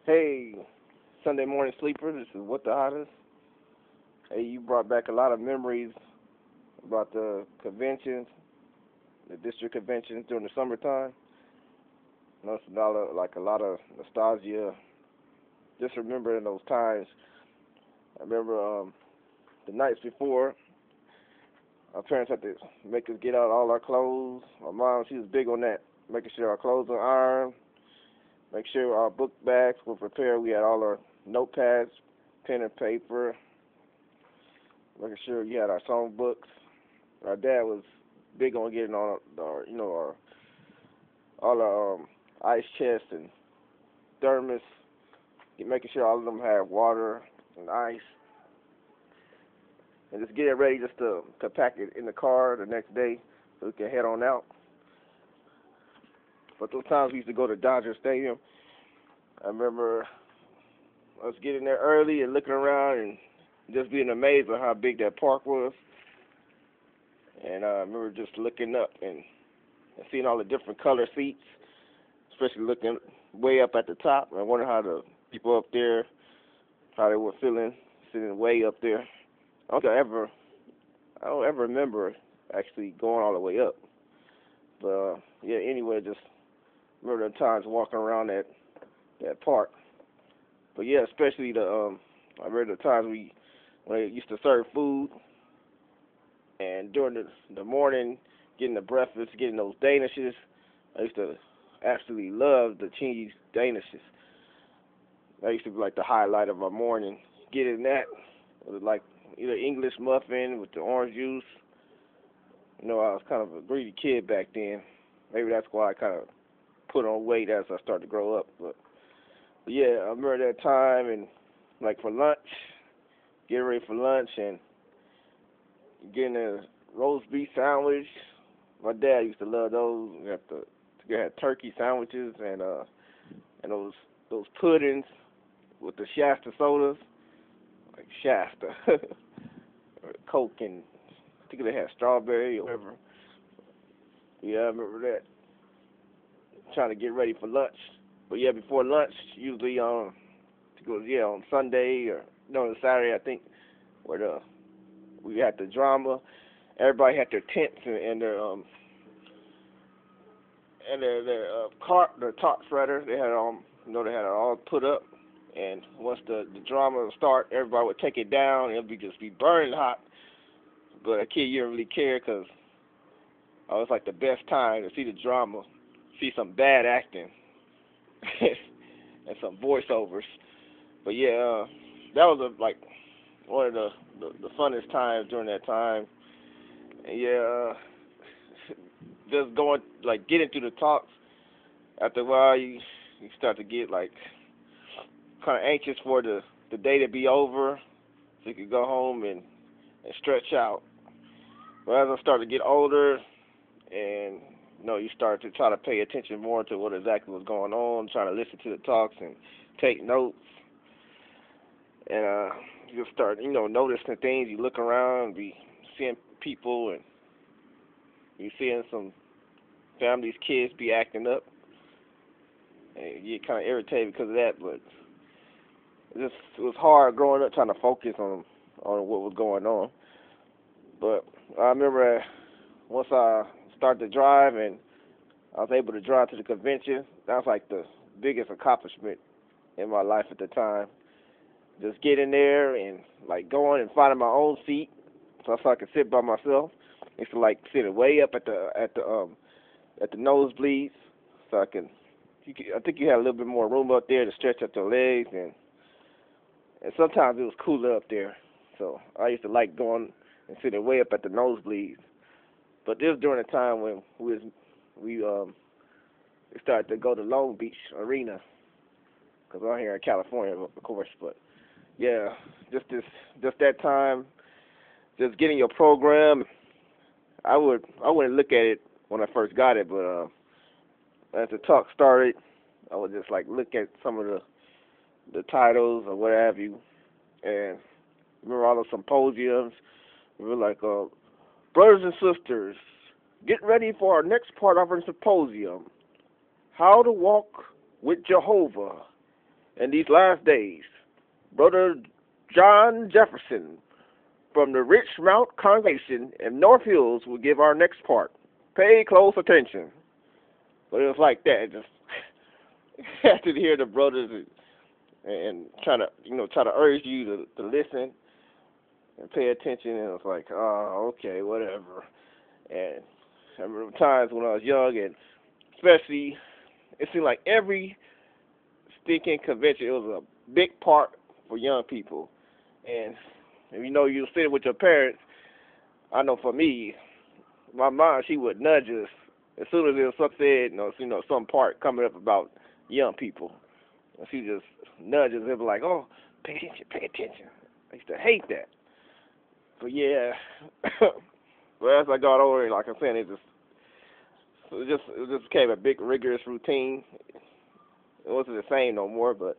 Hey, Sunday morning sleeper, this is What the Hottest. Hey, you brought back a lot of memories about the conventions, the district conventions during the summertime. You know, it's like a lot of nostalgia. Just remembering those times. I remember the nights before, our parents had to make us get out all our clothes. My mom, she was big on that, making sure our clothes were ironed, make sure our book bags were prepared. We had all our notepads, pen and paper, making sure we had our song books. Our dad was big on getting on our all our ice chests and thermos, making sure all of them had water and ice, and just get it ready just to pack it in the car the next day so we can head on out. But those times we used to go to Dodger Stadium, I remember us getting there early and looking around and just being amazed at how big that park was. And I remember just looking up and seeing all the different color seats, especially looking way up at the top. And I wonder how the people up there, how they were feeling, sitting way up there. I don't ever remember actually going all the way up. But yeah, anyway, just remember the times walking around that park. But yeah, especially I remember the times when they used to serve food, and during the morning, getting the breakfast, getting those danishes. I used to absolutely love the cheese danishes. That used to be like the highlight of our morning. Getting that with like either English muffin with the orange juice. You know, I was kind of a greedy kid back then. Maybe that's why I kind of put on weight as I started to grow up. But yeah, I remember that time, and like for lunch, getting ready for lunch and getting a roast beef sandwich. My dad used to love those. We had turkey sandwiches and those puddings with the Shasta sodas, like Shasta, or Coke, and I think they had strawberry or whatever. Yeah, I remember that. Trying to get ready for lunch. But yeah, before lunch, usually to go on Sunday or no, on Saturday I think, where we had the drama. Everybody had their tents and their tarps rather. They had they had it all put up. And once the drama would start, everybody would take it down. It would just be burning hot. But a kid, you didn't really care because it was like the best time to see the drama, see some bad acting, and some voiceovers. But yeah, that was like one of the funnest times during that time. And yeah, just going like getting through the talks. After a while, you start to get like kind of anxious for the day to be over, so you could go home and stretch out. But as I started to get older, and you start to try to pay attention more to what exactly was going on, trying to listen to the talks and take notes, and you just start noticing things. You look around, be seeing people, and you seeing some families' kids be acting up, and you get kind of irritated because of that. But it was hard growing up trying to focus on what was going on. But I remember once I started to drive and I was able to drive to the convention, that was like the biggest accomplishment in my life at the time. Just getting there and like going and finding my own seat so I could sit by myself. I used to like sit way up at the nosebleeds so I think you had a little bit more room up there to stretch out your legs, and sometimes it was cooler up there. So I used to like going and sitting way up at the nosebleeds. But this was during the time when we started to go to Long Beach Arena, because I'm here in California, of course. But yeah, just that time, just getting your program. I wouldn't look at it when I first got it, but as the talk started, I would just like look at some of the titles or what have you, and remember all the symposiums. We were like, brothers and sisters, get ready for our next part of our symposium. How to walk with Jehovah. in these last days. Brother John Jefferson from the Richmount Congregation in North Hills will give our next part. Pay close attention. But it was like that. Just had to hear the brothers and try to, try to urge you to listen and pay attention. And it was like, oh, okay, whatever. And I remember times when I was young, and especially, it seemed like every stinking convention, it was a big part for young people. And if you're sitting with your parents, I know for me, my mom, she would nudge us as soon as there was something said, some part coming up about young people. And she just nudges and be like, oh, pay attention. I used to hate that. But yeah, but as I got older, like I'm saying, it just became a big rigorous routine. It wasn't the same no more, but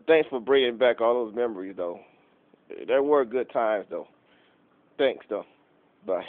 thanks for bringing back all those memories, though. There were good times, though. Thanks, though. Bye.